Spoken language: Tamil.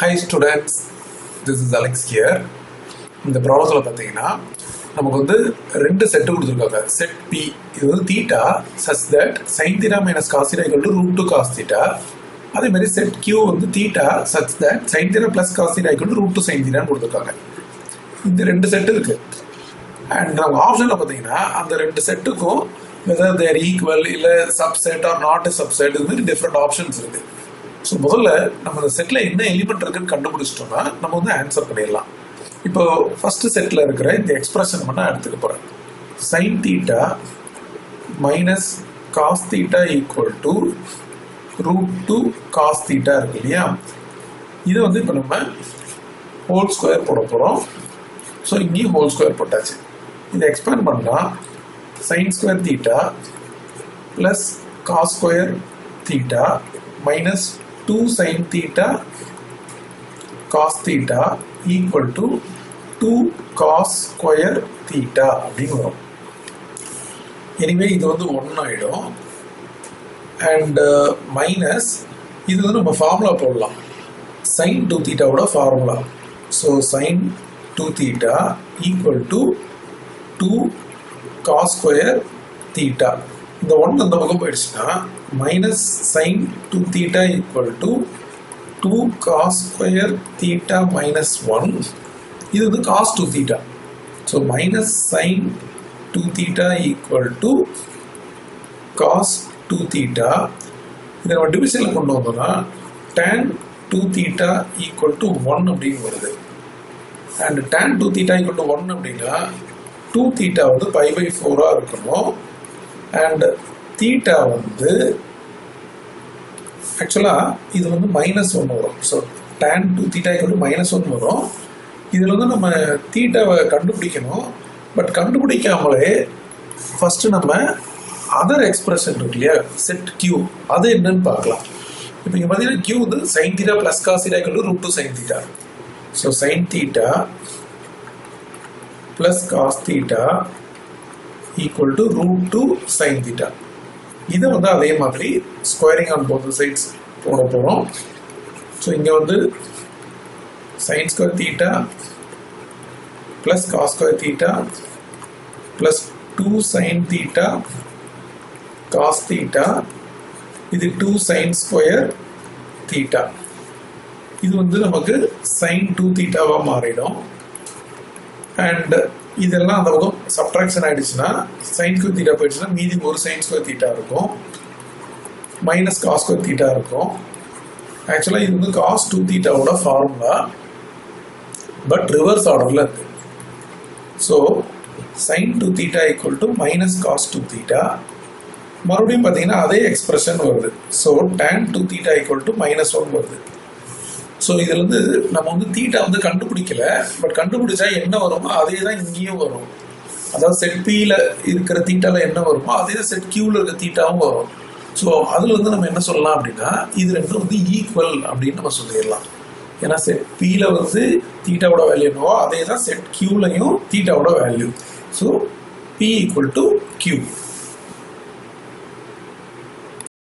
Hi students, this is Alex here. இந்த ப்ராப்ளத்தில் பார்த்தீங்கன்னா நமக்கு வந்து ரெண்டு செட்டு கொடுத்துருக்காங்க. செட் P இது வந்து theta such that sine theta minus cos theta equal to root two cos theta. அதே மாதிரி செட் Q வந்து theta such that sine theta plus cos theta equal to root two sine தீட்டான்னு கொடுத்துருக்காங்க. இந்த ரெண்டு செட்டு இருக்கு. அண்ட் நம்ம ஆப்ஷனில் பார்த்தீங்கன்னா அந்த ரெண்டு செட்டுக்கும் வெதர் தேர் ஈக்குவல் இல்லை சப்செட் ஆர் நாட் சப்செட் இது மாதிரி டிஃப்ரெண்ட் ஆப்ஷன்ஸ் இருக்கு. ஸோ முதல்ல நம்ம இந்த செட்டில் என்ன எலிமெண்ட் இருக்குன்னு கண்டுபிடிச்சிட்டோம்னா நம்ம வந்து ஆன்சர் பண்ணிடலாம். இப்போ ஃபர்ஸ்ட் செட்டில் இருக்கிற இந்த எக்ஸ்பிரஷன் மட்டும் எடுத்துக்க போகிறேன். Sine theta minus cos theta equal to root two cos theta இருக்கு இல்லையா, இது வந்து இப்போ நம்ம ஹோல் ஸ்கொயர் போட போகிறோம். ஸோ இங்கேயும் ஹோல் ஸ்கொயர் போட்டாச்சு. இதை எக்ஸ்பேண்ட் பண்ணால் sine square theta plus cos square theta minus 2 sin theta cos theta equal to 2 cos square theta அப்படின்னு வரும். எனிவே இது வந்து 1 ஆயிடும். அண்ட் மைனஸ் இது வந்து நம்ம ஃபார்முலா போடலாம். sin 2 தீட்டாவோட formula. So sin 2 theta equal to 2 cos square theta. இந்த 1 அந்த பக்கம் போயிடுச்சுன்னா minus sine 2 theta equal to 2 cos square theta minus 1. இது வந்து cos 2 theta. So minus sine 2 theta equal to cos 2 theta. இதை நம்ம டிவிஷனில் கொண்டு வந்தோம்னா tan 2 தீட்டா ஈக்குவல் டு 1 அப்படின்னு வருது. And tan 2 theta equal to 1 அப்படின்னா 2 தீட்டா வந்து π/4 இருக்கணும். அண்ட் தீட்டா வந்து ஆக்சுவலாக இது வந்து மைனஸ் 1 வரும். So tan 2 theta equal to minus 1 வரும். இதில் வந்து நம்ம தீட்டாவை கண்டுபிடிக்கணும். பட் கண்டுபிடிக்காமலே ஃபஸ்ட்டு நம்ம அதர் எக்ஸ்பிரஷன் இருக்கு இல்லையா, செட் Q, அது என்னன்னு பார்க்கலாம். இப்போ இங்கே பார்த்தீங்கன்னா Q வந்து sine theta plus cos theta equal to root two sine theta. So sine theta plus cos theta equal to root two sine theta. இதை வந்து அதே மாதிரி ஸ்கொயரிங் ஆன் போத் சைட்ஸ் போட போகிறோம். ஸோ இங்கே வந்து sine square theta plus cos square theta plus 2 sine theta cos theta. இது 2 சைன் ஸ்கொயர் தீட்டா. இது வந்து நமக்கு சைன் 2 தீட்டாவாக மாறிடும். அண்ட் இதெல்லாம் அந்த பக்கம் சப்ட்ராக்ஷன் ஆயிடுச்சுன்னா சைன் ஸ்கொயர் தீட்டா போயிடுச்சுன்னா மீதி ஒரு சைன் ஸ்கொயர் தீட்டா இருக்கும், மைனஸ் காஸ் ஸ்கொயர் தீட்டா இருக்கும். ஆக்சுவலாக இது வந்து காஸ் 2 தீட்டாவோட ஃபார்முலா, பட் ரிவர்ஸ் ஆர்டரில் இருக்கு. So sine 2 theta equal to minus cos 2 theta. மறுபடியும் பார்த்தீங்கன்னா அதே எக்ஸ்பிரஷன் வருது. So tan 2 theta equal to minus 1 வருது. ஸோ இதில் வந்து நம்ம வந்து தீட்டா வந்து கண்டுபிடிக்கல, பட் கண்டுபிடிச்சா என்ன வருமோ அதே தான் இங்கேயும் வரும். அதாவது செட் Pயில் இருக்கிற தீட்டாவில் என்ன வருமோ அதே தான் செட் Qவில் இருக்கிற தீட்டாவும் வரும். ஸோ அதில் வந்து நம்ம என்ன சொல்லலாம் அப்படின்னா இது ரெண்டும் வந்து ஈக்குவல் அப்படின்னு நம்ம சொல்லிடலாம். ஏன்னா செட் Pயில் வந்து தீட்டாவோட வேல்யூ என்னவோ அதே தான் செட் Qலையும் தீட்டாவோட value. So P equal to Q.